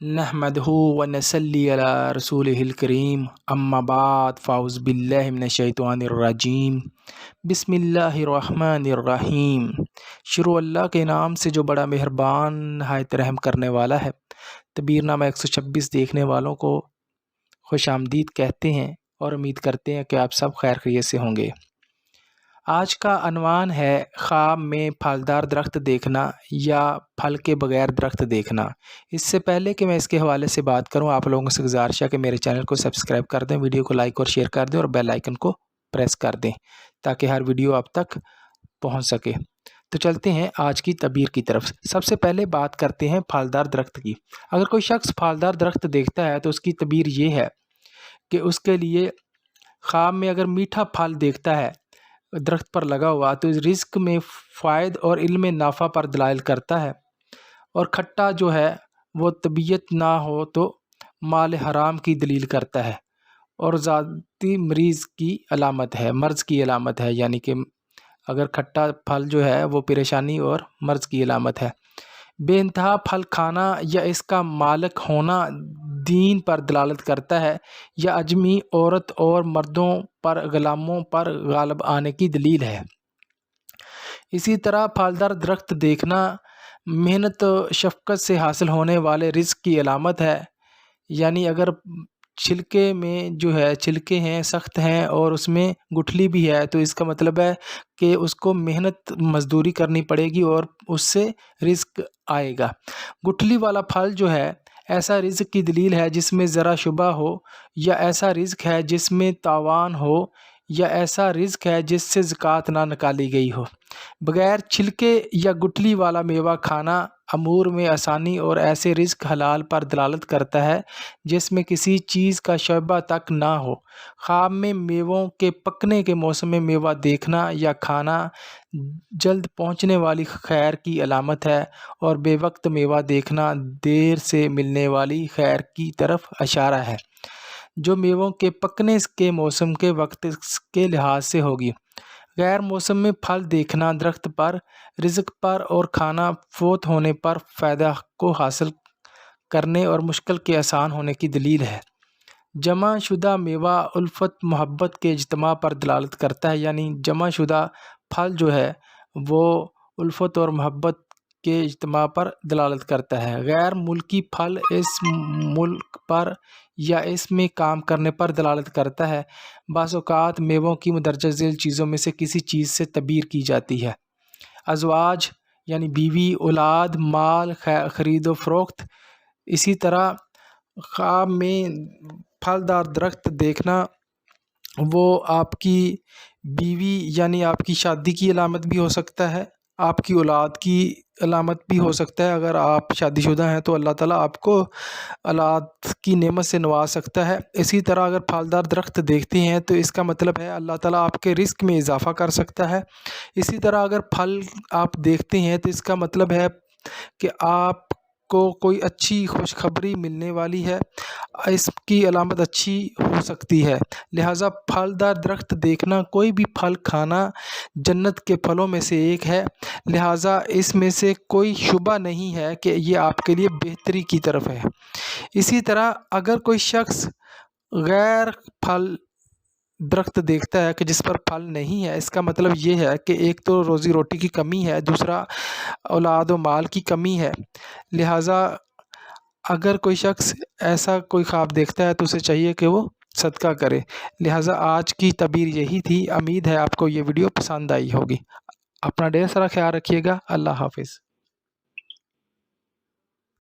نحمدہ و نصلی علی رسولہ الکریم اما بعد فاعوذ باللہ من الشیطان الرجیم بسم اللہ الرحمن الرحیم۔ شروع اللہ کے نام سے جو بڑا مہربان نہایت رحم کرنے والا ہے۔ تبیر نامہ 126 دیکھنے والوں کو خوش آمدید کہتے ہیں اور امید کرتے ہیں کہ آپ سب خیر خیریت سے ہوں گے۔ آج کا عنوان ہے خواب میں پھلدار درخت دیکھنا یا پھل کے بغیر درخت دیکھنا۔ اس سے پہلے کہ میں اس کے حوالے سے بات کروں، آپ لوگوں سے گزارش ہے کہ میرے چینل کو سبسکرائب کر دیں، ویڈیو کو لائک اور شیئر کر دیں اور بیل آئیکن کو پریس کر دیں تاکہ ہر ویڈیو آپ تک پہنچ سکے۔ تو چلتے ہیں آج کی تعبیر کی طرف۔ سب سے پہلے بات کرتے ہیں پھلدار درخت کی۔ اگر کوئی شخص پھلدار درخت دیکھتا ہے تو اس کی تعبیر یہ ہے کہ اس کے لیے خواب میں اگر میٹھا پھل دیکھتا ہے درخت پر لگا ہوا تو رزق میں فائد اور علم نافع پر دلائل کرتا ہے، اور کھٹا جو ہے وہ طبیعت نہ ہو تو مال حرام کی دلیل کرتا ہے، اور ذاتی مرض کی علامت ہے، یعنی کہ اگر کھٹا پھل جو ہے وہ پریشانی اور مرض کی علامت ہے۔ بے انتہا پھل کھانا یا اس کا مالک ہونا دین پر دلالت کرتا ہے، یا اجمی عورت اور مردوں پر غلاموں پر غالب آنے کی دلیل ہے۔ اسی طرح پھلدار درخت دیکھنا محنت و شفقت سے حاصل ہونے والے رزق کی علامت ہے، یعنی اگر چھلکے میں جو ہے چھلکے ہیں سخت ہیں اور اس میں گٹھلی بھی ہے تو اس کا مطلب ہے کہ اس کو محنت مزدوری کرنی پڑے گی اور اس سے رزق آئے گا۔ گٹھلی والا پھل جو ہے ایسا رزق کی دلیل ہے جس میں ذرا شبہ ہو، یا ایسا رزق ہے جس میں تاوان ہو، یا ایسا رزق ہے جس سے زکوٰۃ نہ نکالی گئی ہو۔ بغیر چھلکے یا گٹھلی والا میوہ کھانا امور میں آسانی اور ایسے رزق حلال پر دلالت کرتا ہے جس میں کسی چیز کا شبہ تک نہ ہو۔ خواب میں میووں کے پکنے کے موسم میں میوہ دیکھنا یا کھانا جلد پہنچنے والی خیر کی علامت ہے، اور بے وقت میوہ دیکھنا دیر سے ملنے والی خیر کی طرف اشارہ ہے جو میووں کے پکنے کے موسم کے وقت کے لحاظ سے ہوگی۔ غیر موسم میں پھل دیکھنا درخت پر رزق پر اور کھانا فوت ہونے پر فائدہ کو حاصل کرنے اور مشکل کے آسان ہونے کی دلیل ہے۔ جمع شدہ میوہ الفت محبت کے اجتماع پر دلالت کرتا ہے، یعنی جمع شدہ پھل جو ہے وہ الفت اور محبت کے اجتماع پر دلالت کرتا ہے۔ غیر ملکی پھل اس ملک پر یا اس میں کام کرنے پر دلالت کرتا ہے۔ بعض اوقات میووں کی مندرجہ ذیل چیزوں میں سے کسی چیز سے تعبیر کی جاتی ہے۔ ازواج یعنی بیوی، اولاد، مال، خرید و فروخت۔ اسی طرح خواب میں پھلدار درخت دیکھنا وہ آپ کی بیوی یعنی آپ کی شادی کی علامت بھی ہو سکتا ہے، آپ کی اولاد کی علامت بھی ہو سکتا ہے۔ اگر آپ شادی شدہ ہیں تو اللہ تعالیٰ آپ کو اولاد کی نعمت سے نواز سکتا ہے۔ اسی طرح اگر پھلدار درخت دیکھتے ہیں تو اس کا مطلب ہے اللہ تعالیٰ آپ کے رزق میں اضافہ کر سکتا ہے۔ اسی طرح اگر پھل آپ دیکھتے ہیں تو اس کا مطلب ہے کہ آپ کو کوئی اچھی خوشخبری ملنے والی ہے، اس کی علامت اچھی ہو سکتی ہے۔ لہٰذا پھلدار درخت دیکھنا، کوئی بھی پھل کھانا جنت کے پھلوں میں سے ایک ہے، لہٰذا اس میں سے کوئی شبہ نہیں ہے کہ یہ آپ کے لیے بہتری کی طرف ہے۔ اسی طرح اگر کوئی شخص غیر پھل درخت دیکھتا ہے کہ جس پر پھل نہیں ہے، اس کا مطلب یہ ہے کہ ایک تو روزی روٹی کی کمی ہے، دوسرا اولاد و مال کی کمی ہے۔ لہٰذا اگر کوئی شخص ایسا کوئی خواب دیکھتا ہے تو اسے چاہیے کہ وہ صدقہ کرے۔ لہٰذا آج کی تعبیر یہی تھی۔ امید ہے آپ کو یہ ویڈیو پسند آئی ہوگی۔ اپنا ڈھیر سارا خیال رکھیے گا۔ اللہ حافظ۔